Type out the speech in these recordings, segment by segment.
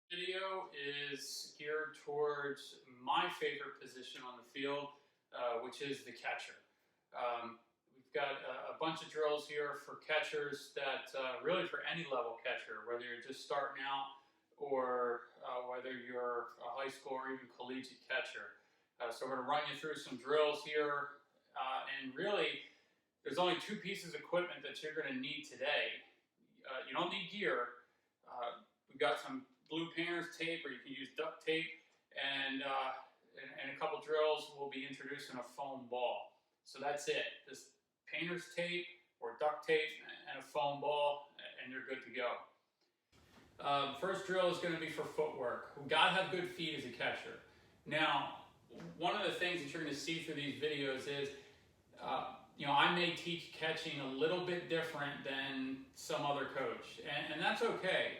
Video is geared towards my favorite position on the field, which is the catcher. We've got a bunch of drills here for catchers that really for any level catcher, whether you're just starting out or whether you're a high school or even collegiate catcher. So we're going to run you through some drills here, and really there's only two pieces of equipment that you're going to need today. You don't need gear. We've got some blue painter's tape, or you can use duct tape, and a couple drills. We'll be introducing a foam ball. So that's it. This painter's tape or duct tape and a foam ball, and you're good to go. First drill is going to be for footwork. We've got to have good feet as a catcher. Now, one of the things that you're going to see through these videos is, I may teach catching a little bit different than some other coach, and that's okay.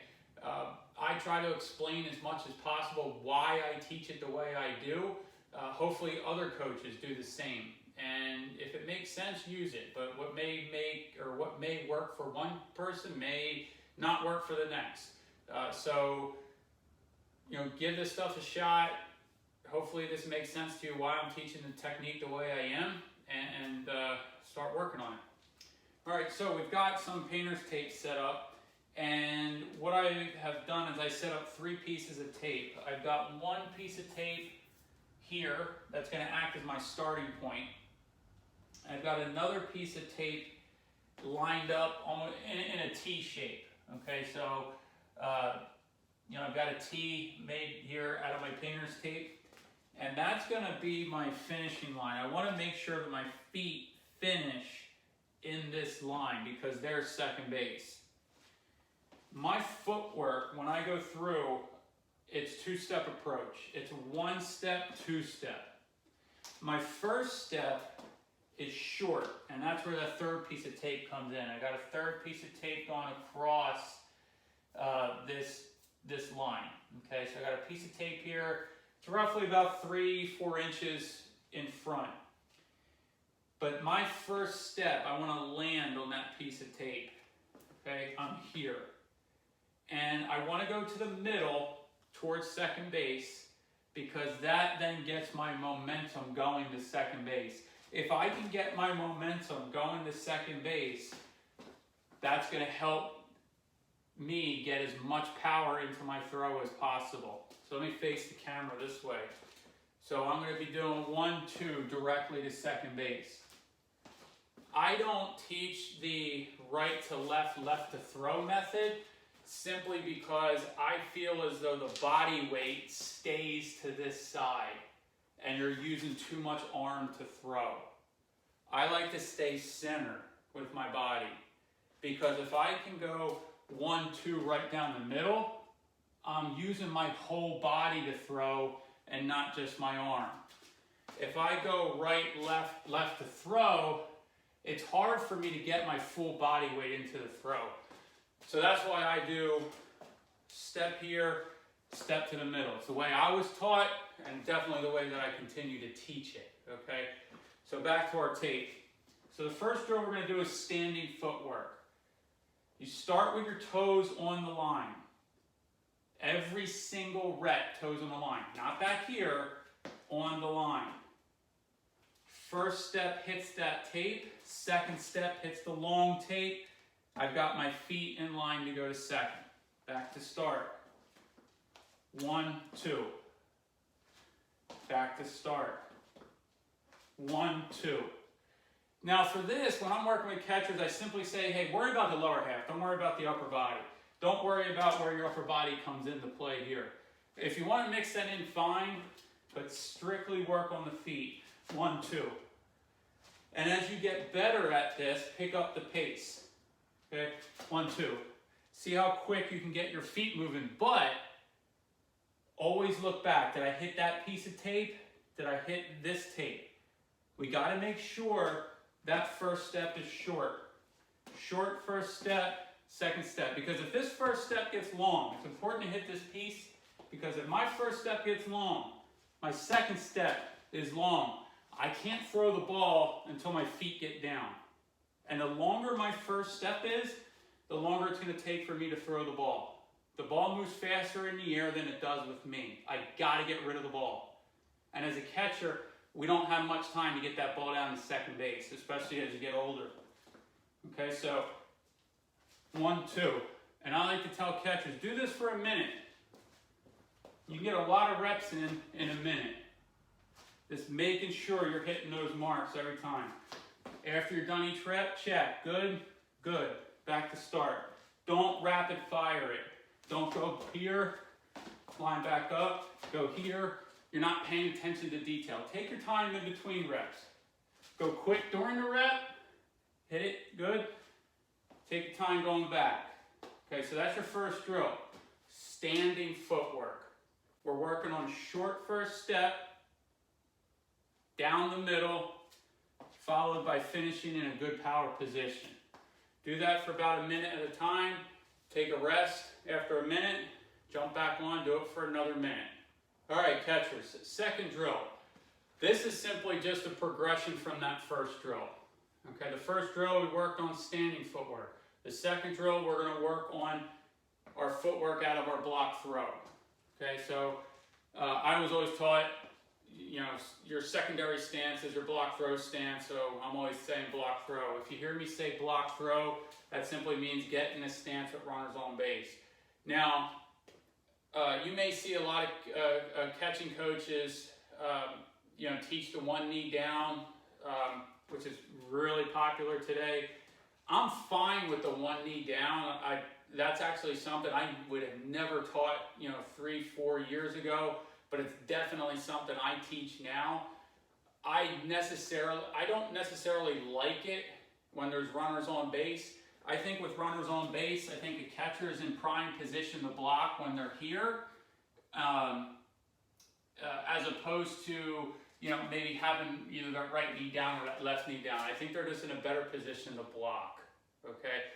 I try to explain as much as possible why I teach it the way I do. Hopefully other coaches do the same. And if it makes sense, use it. But what may work for one person may not work for the next. Give this stuff a shot. Hopefully this makes sense to you why I'm teaching the technique the way I am, and start working on it. All right, so we've got some painter's tape set up. And what I have done is I set up three pieces of tape. I've got one piece of tape here that's going to act as my starting point. I've got another piece of tape lined up almost in a T shape. Okay, so I've got a T made here out of my painter's tape, and that's going to be my finishing line. I want to make sure that my feet finish in this line because they're second base. My footwork, when I go through, it's two-step approach. It's one step, two-step. My first step is short, and that's where the third piece of tape comes in. I got a third piece of tape going across this line. Okay, so I got a piece of tape here. It's roughly about 3-4 inches in front. But my first step, I want to land on that piece of tape. Okay, I'm here. And I want to go to the middle towards second base because that then gets my momentum going to second base. If I can get my momentum going to second base, that's going to help me get as much power into my throw as possible. So let me face the camera this way. So I'm going to be doing 1-2 directly to second base. I don't teach the right to left, left to throw method, simply because I feel as though the body weight stays to this side and you're using too much arm to throw. I like to stay center with my body because if I can go 1-2 right down the middle, I'm using my whole body to throw and not just my arm. If I go right, left, left to throw, it's hard for me to get my full body weight into the throw. So that's why I do step here, step to the middle. It's the way I was taught and definitely the way that I continue to teach it, okay? So back to our tape. So the first drill we're going to do is standing footwork. You start with your toes on the line. Every single rep, toes on the line. Not back here, on the line. First step hits that tape. Second step hits the long tape. I've got my feet in line to go to second. Back to start. 1-2. Back to start. 1-2. Now for this, when I'm working with catchers, I simply say, hey, worry about the lower half. Don't worry about the upper body. Don't worry about where your upper body comes into play here. If you want to mix that in, fine, but strictly work on the feet. 1-2. And as you get better at this, pick up the pace. Okay, 1-2. See how quick you can get your feet moving, but always look back. Did I hit that piece of tape? Did I hit this tape? We got to make sure that first step is short. Short first step, second step. Because if this first step gets long, it's important to hit this piece, because if my first step gets long, my second step is long. I can't throw the ball until my feet get down. And the longer my first step is, the longer it's going to take for me to throw the ball. The ball moves faster in the air than it does with me. I got to get rid of the ball. And as a catcher, we don't have much time to get that ball down to second base, especially as you get older. Okay, so 1, 2. And I like to tell catchers, do this for a minute. You can get a lot of reps in a minute. Just making sure you're hitting those marks every time. After you're done each rep, check. Good, good. Back to start. Don't rapid fire it. Don't go here, line back up, go here. You're not paying attention to detail. Take your time in between reps. Go quick during the rep, hit it, good. Take your time going back. Okay, so that's your first drill. Standing footwork. We're working on short first step, down the middle, followed by finishing in a good power position. Do that for about a minute at a time. Take a rest after a minute, jump back on, do it for another minute. All right, catchers, second drill. This is simply just a progression from that first drill. Okay, the first drill we worked on standing footwork. The second drill we're going to work on our footwork out of our block throw. Okay, so I was always taught, you know, your secondary stance is your block throw stance, so I'm always saying block throw. If you hear me say block throw, that simply means get in a stance with runners on base. Now, you may see a lot of catching coaches, you know, teach the one knee down, which is really popular today. I'm fine with the one knee down. That's actually something I would have never taught, you know, 3-4 years ago, but it's definitely something I teach now. I don't necessarily like it when there's runners on base. I think with runners on base, I think a catcher is in prime position to block when they're here, as opposed to, you know, maybe having either that right knee down or that left knee down. I think they're just in a better position to block, okay?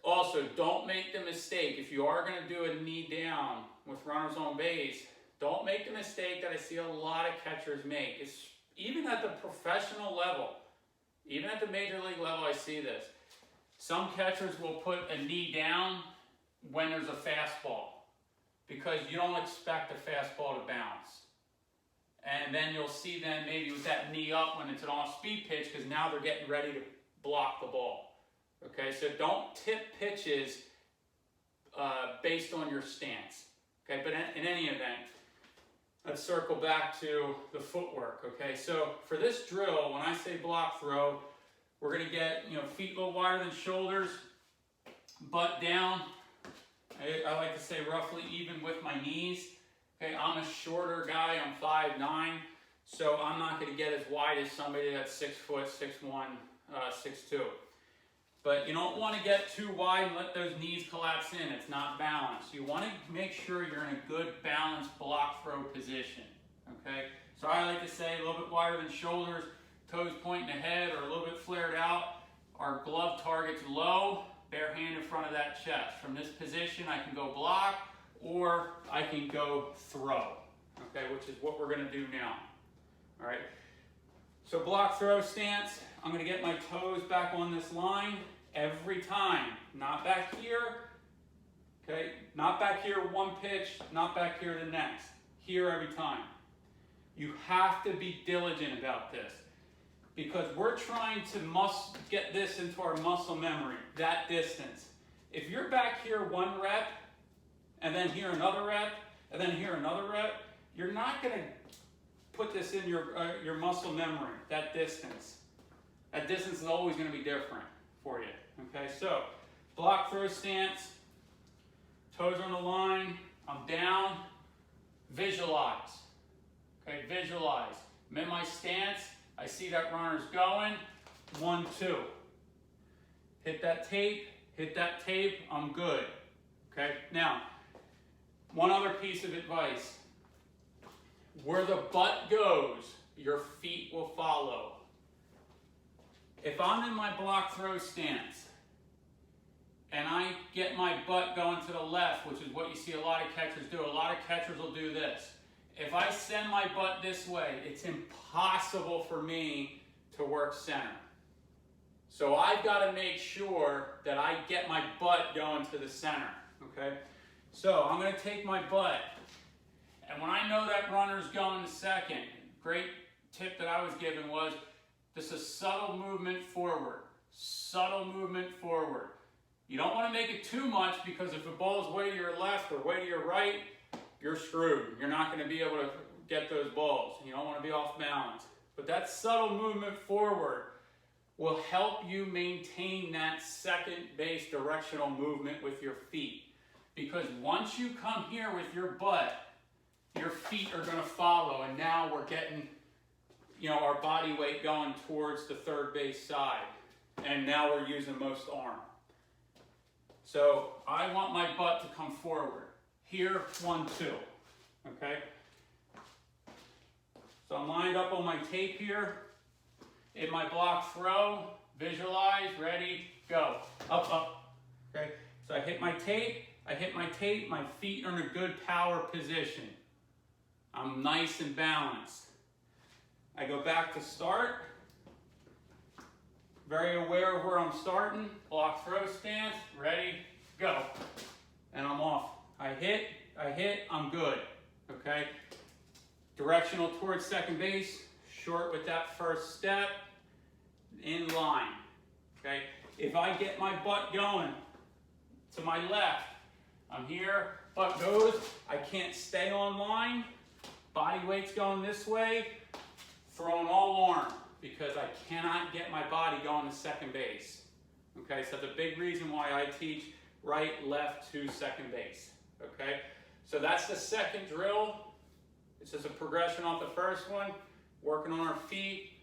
Also, don't make the mistake, if you are going to do a knee down with runners on base, don't make the mistake that I see a lot of catchers make. It's, even at the professional level, even at the major league level, I see this. Some catchers will put a knee down when there's a fastball because you don't expect a fastball to bounce. And then you'll see them maybe with that knee up when it's an off-speed pitch because now they're getting ready to block the ball. Okay, so don't tip pitches based on your stance. Okay, but in any event, let's circle back to the footwork. Okay, so for this drill, when I say block throw, we're going to get, you know, feet a little wider than shoulders, butt down. I like to say roughly even with my knees. Okay, I'm a shorter guy. I'm 5'9", so I'm not going to get as wide as somebody that's 6 foot, 6'1", 6'2". But you don't want to get too wide and let those knees collapse in. It's not balanced. You want to make sure you're in a good balanced block throw position. Okay, so I like to say a little bit wider than shoulders, toes pointing ahead or a little bit flared out. Our glove target's low, bare hand in front of that chest. From this position, I can go block or I can go throw. Okay, which is what we're going to do now. All right. So block throw stance, I'm going to get my toes back on this line every time. Not back here, okay? Not back here one pitch, not back here the next. Here every time. You have to be diligent about this because we're trying to get this into our muscle memory, that distance. If you're back here one rep, and then here another rep, and then here another rep, you're not going to put this in your muscle memory, that distance. That distance is always going to be different for you. Okay, so block throw stance, toes on the line, I'm down, visualize. Okay, visualize. I'm in my stance, I see that runner's going, 1, 2. Hit that tape, I'm good. Okay, now, one other piece of advice. Where the butt goes, your feet will follow. If I'm in my block throw stance and I get my butt going to the left, which is what you see a lot of catchers do, a lot of catchers will do this. If I send my butt this way, it's impossible for me to work center. So I've got to make sure that I get my butt going to the center, okay? So I'm going to take my butt, and when I know that runner's going to second, great tip that I was given was, this is subtle movement forward. Subtle movement forward. You don't want to make it too much, because if the ball's way to your left or way to your right, you're screwed. You're not going to be able to get those balls. You don't want to be off balance. But that subtle movement forward will help you maintain that second base directional movement with your feet. Because once you come here with your butt, your feet are going to follow, and now we're getting, our body weight going towards the third base side. And now we're using most arm. So I want my butt to come forward. Here, 1, 2. Okay? So I'm lined up on my tape here. In my block throw, visualize, ready, go. Up, up. Okay? So I hit my tape, my feet are in a good power position. I'm nice and balanced. I go back to start. Very aware of where I'm starting. Block throw stance, ready, go. And I'm off. I hit, I'm good. Okay? Directional towards second base, short with that first step, in line. Okay? If I get my butt going to my left, I'm here, butt goes, I can't stay on line, body weight's going this way, throwing all arm, because I cannot get my body going to second base. Okay, so that's a big reason why I teach right, left to second base. Okay, so that's the second drill. It's just a progression off the first one, working on our feet,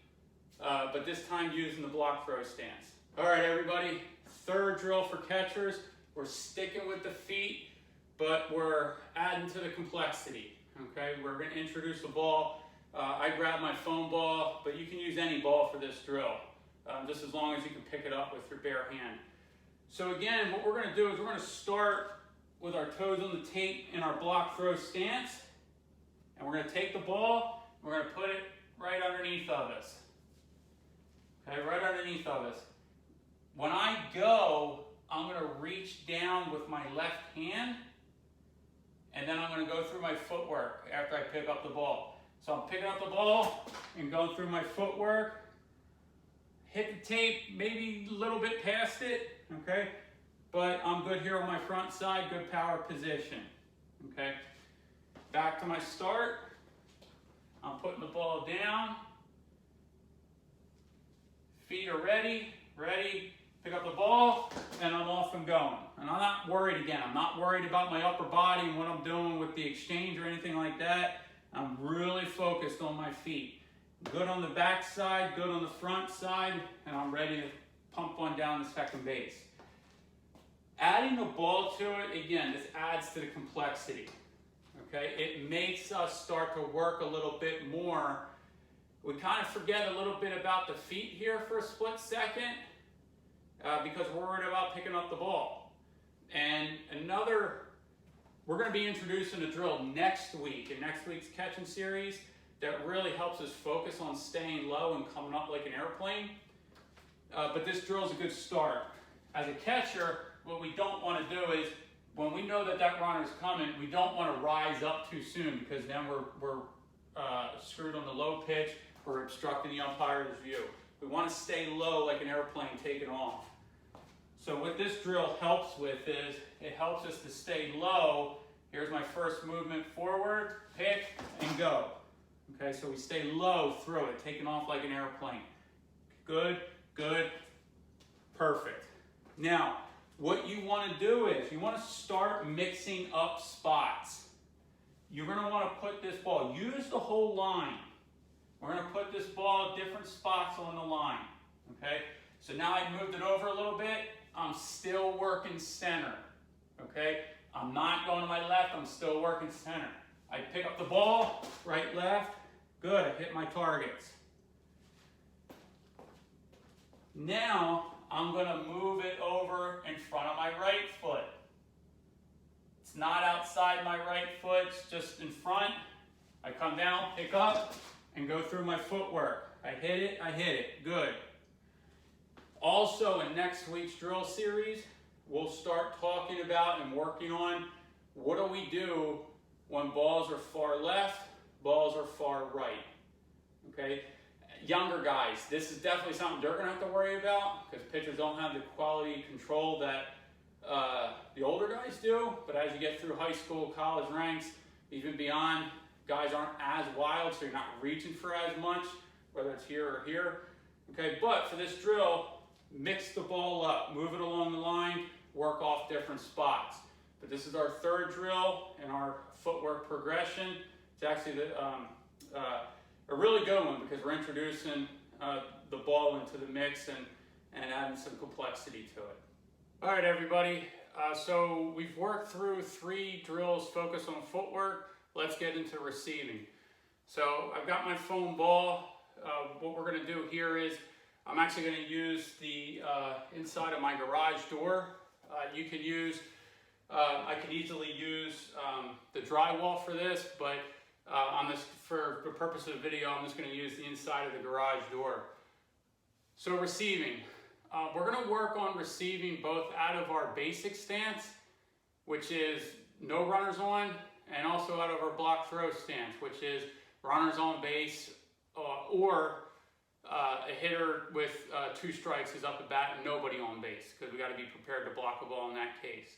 but this time using the block throw stance. All right, everybody, third drill for catchers. We're sticking with the feet, but we're adding to the complexity. Okay, we're going to introduce a ball. I grab my foam ball, but you can use any ball for this drill, just as long as you can pick it up with your bare hand. So again, what we're going to do is we're going to start with our toes on the tape in our block throw stance, and we're going to take the ball, we're going to put it right underneath of us. Okay, right underneath of us. When I go, I'm going to reach down with my left hand, and then I'm going to go through my footwork after I pick up the ball. So I'm picking up the ball and going through my footwork, hit the tape, maybe a little bit past it, okay? But I'm good here on my front side, good power position, okay? Back to my start. I'm putting the ball down. Feet are ready, pick up the ball, and I'm off and going. And I'm not worried again. I'm not worried about my upper body and what I'm doing with the exchange or anything like that. I'm really focused on my feet. Good on the back side, good on the front side, and I'm ready to pump one down to second base. Adding the ball to it, again, this adds to the complexity. Okay, it makes us start to work a little bit more. We kind of forget a little bit about the feet here for a split second because we're worried about picking up the ball. And we're going to be introducing a drill next week, in next week's catching series, that really helps us focus on staying low and coming up like an airplane. But this drill is a good start. As a catcher, what we don't want to do is, when we know that that runner is coming, we don't want to rise up too soon, because then we're screwed on the low pitch, we're obstructing the umpire's view. We want to stay low like an airplane taking off. So what this drill helps with is, it helps us to stay low. Here's my first movement forward, pick, and go. Okay, so we stay low through it, taking off like an airplane. Good, good, perfect. Now, what you want to do is, you want to start mixing up spots. You're going to want to put this ball, use the whole line. We're going to put this ball at different spots on the line. Okay, so now I moved it over a little bit. I'm still working center. Okay, I'm not going to my left, I'm still working center. I pick up the ball, right, left, good, I hit my targets. Now, I'm going to move it over in front of my right foot. It's not outside my right foot, it's just in front. I come down, pick up, and go through my footwork. I hit it, good. Also, in next week's drill series, we'll start talking about and working on what do we do when balls are far left, balls are far right? Okay, younger guys, this is definitely something they're gonna have to worry about because pitchers don't have the quality control that the older guys do. But as you get through high school, college ranks, even beyond, guys aren't as wild, so you're not reaching for as much, whether it's here or here. Okay, but for this drill, mix the ball up, move it along the line, work off different spots. But this is our third drill in our footwork progression. It's actually a really good one because we're introducing the ball into the mix and adding some complexity to it. All right, everybody. So we've worked through 3 drills focused on footwork. Let's get into receiving. So I've got my foam ball. What we're going to do here is I'm actually going to use the inside of my garage door. You can use, I could easily use the drywall for this, but for the purpose of the video, I'm just going to use the inside of the garage door. So receiving. We're going to work on receiving both out of our basic stance, which is no runners on, and also out of our block throw stance, which is runners on base or a hitter with 2 strikes is up at bat and nobody on base, because we got to be prepared to block a ball in that case.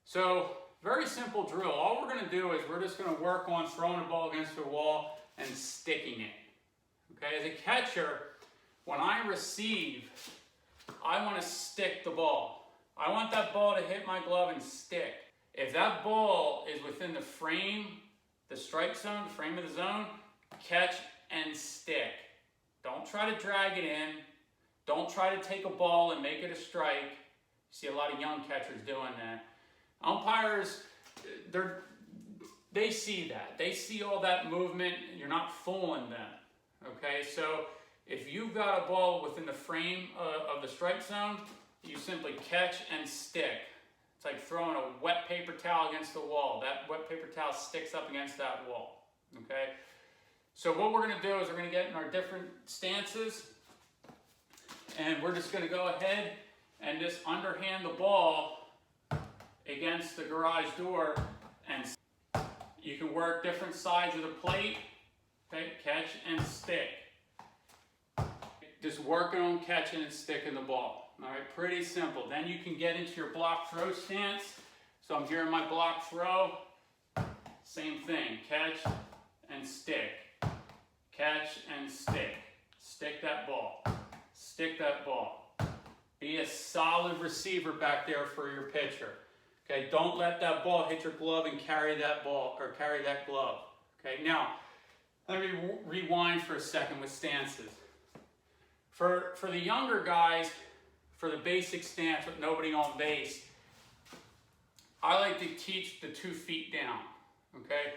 So very simple drill. All we're going to do is we're just going to work on throwing the ball against the wall and sticking it. Okay, as a catcher, when I receive, I want to stick the ball. I want that ball to hit my glove and stick. If that ball is within the frame, the strike zone, the frame of the zone, catch and stick. Don't try to drag it in. Don't try to take a ball and make it a strike. You see a lot of young catchers doing that. Umpires, they see that. They see all that movement. You're not fooling them. Okay, so if you've got a ball within the frame of the strike zone, you simply catch and stick. It's like throwing a wet paper towel against the wall. That wet paper towel sticks up against that wall. Okay? So what we're going to do is we're going to get in our different stances, and we're just going to go ahead and just underhand the ball against the garage door, and you can work different sides of the plate. Okay? Catch and stick. Just working on catching and sticking the ball. All right, pretty simple. Then you can get into your block throw stance. So I'm here in my block throw. Same thing, catch and stick. Catch and stick. Stick that ball. Stick that ball. Be a solid receiver back there for your pitcher. Okay, don't let that ball hit your glove and carry that ball or carry that glove. Okay, now let me rewind for a second with stances. For the younger guys, for the basic stance with nobody on base, I like to teach the 2 feet down, okay?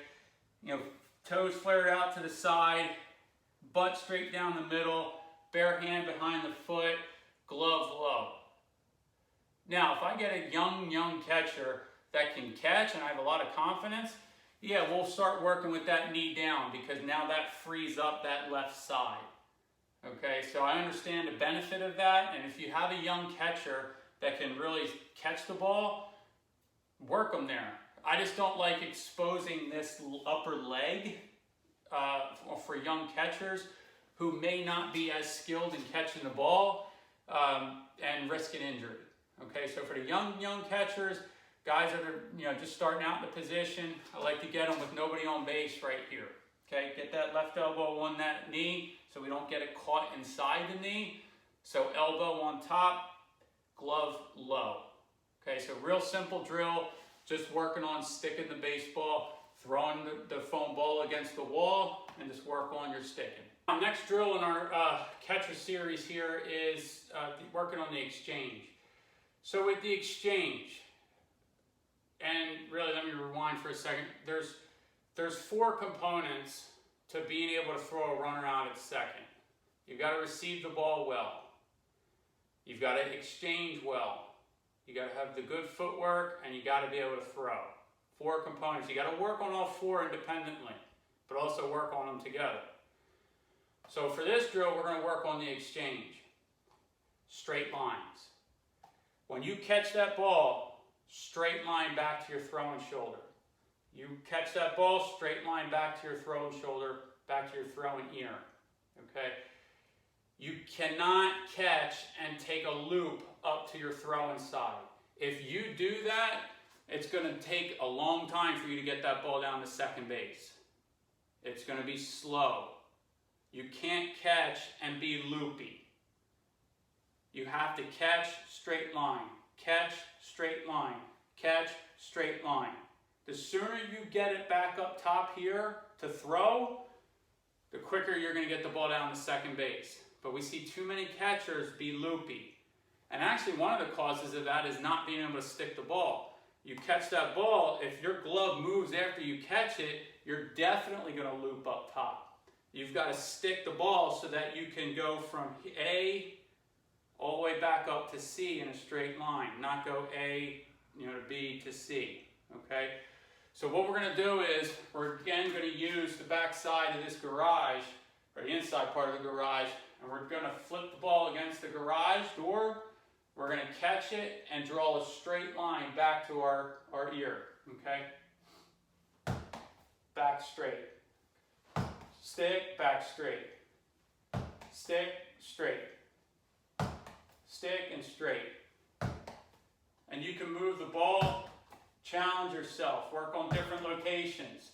You know, toes flared out to the side, butt straight down the middle, bare hand behind the foot, glove low. Now, if I get a young catcher that can catch and I have a lot of confidence, yeah, we'll start working with that knee down because now that frees up that left side. Okay, so I understand the benefit of that, and if you have a young catcher that can really catch the ball, work them there. I just don't like exposing this upper leg for young catchers who may not be as skilled in catching the ball and risk an injury. Okay, so for the young catchers, guys that are just starting out in the position, I like to get them with nobody on base right here. Okay, get that left elbow on that knee so we don't get it caught inside the knee. So elbow on top, glove low. Okay, so real simple drill, just working on sticking the baseball, throwing the foam ball against the wall, and just work on your sticking. Our next drill in our catcher series here is working on the exchange. So with the exchange, and really let me rewind for a second, there's 4 components to being able to throw a runner out at second. You've got to receive the ball well. You've got to exchange well. You got to have the good footwork, and you got to be able to throw. 4 components. You got to work on all 4 independently, but also work on them together. So for this drill, we're going to work on the exchange. Straight lines. When you catch that ball, straight line back to your throwing shoulder. You catch that ball, straight line back to your throwing shoulder, back to your throwing ear. Okay? You cannot catch and take a loop up to your throwing side. If you do that, it's going to take a long time for you to get that ball down to second base. It's going to be slow. You can't catch and be loopy. You have to catch, straight line, catch, straight line, catch, straight line. The sooner you get it back up top here to throw, the quicker you're going to get the ball down to second base. But we see too many catchers be loopy. And actually one of the causes of that is not being able to stick the ball. You catch that ball, if your glove moves after you catch it, you're definitely going to loop up top. You've got to stick the ball so that you can go from A all the way back up to C in a straight line, not go A, to B to C, okay? So what we're going to do is, we're again going to use the back side of this garage, or the inside part of the garage, and we're going to flip the ball against the garage door. We're going to catch it and draw a straight line back to our ear, okay? Back straight. Stick, back straight. Stick, straight. Stick and straight. And you can move the ball, challenge yourself, work on different locations,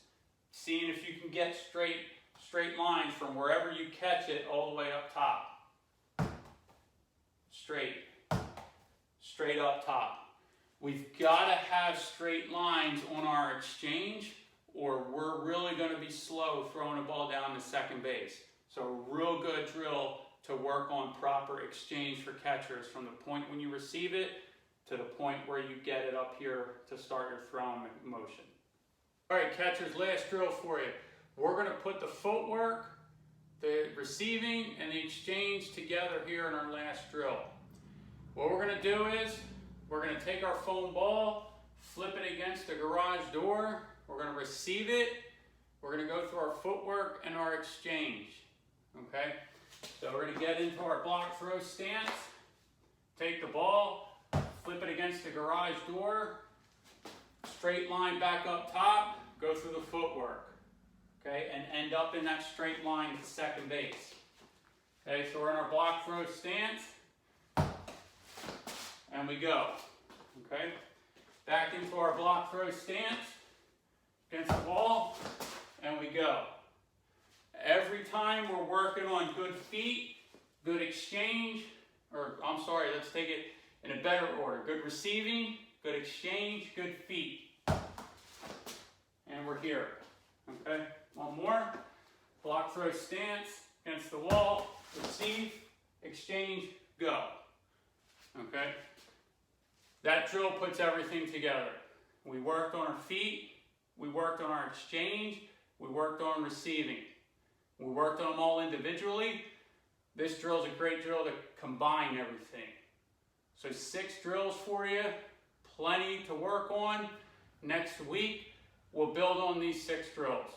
seeing if you can get straight lines from wherever you catch it all the way up top. Straight. Straight up top. We've got to have straight lines on our exchange, or we're really going to be slow throwing a ball down to second base. So a real good drill to work on proper exchange for catchers from the point when you receive it to the point where you get it up here to start your throwing motion. All right, catchers, last drill for you. We're going to put the footwork, the receiving, and the exchange together here in our last drill. What we're going to do is, we're going to take our foam ball, flip it against the garage door, we're going to receive it, we're going to go through our footwork and our exchange, okay? So we're going to get into our block throw stance, take the ball, flip it against the garage door, straight line back up top, go through the footwork, okay, and end up in that straight line to second base. Okay, so we're in our block throw stance, and we go, okay? Back into our block throw stance, against the wall, and we go. Every time we're working on good feet, good exchange, or I'm sorry, let's take it in a better order. Good receiving, good exchange, good feet. And we're here, okay? One more. Block throw stance, against the wall, receive, exchange, go. Okay? That drill puts everything together. We worked on our feet, we worked on our exchange, we worked on receiving. We worked on them all individually. This drill is a great drill to combine everything. So 6 drills for you, plenty to work on. Next week, we'll build on these 6 drills.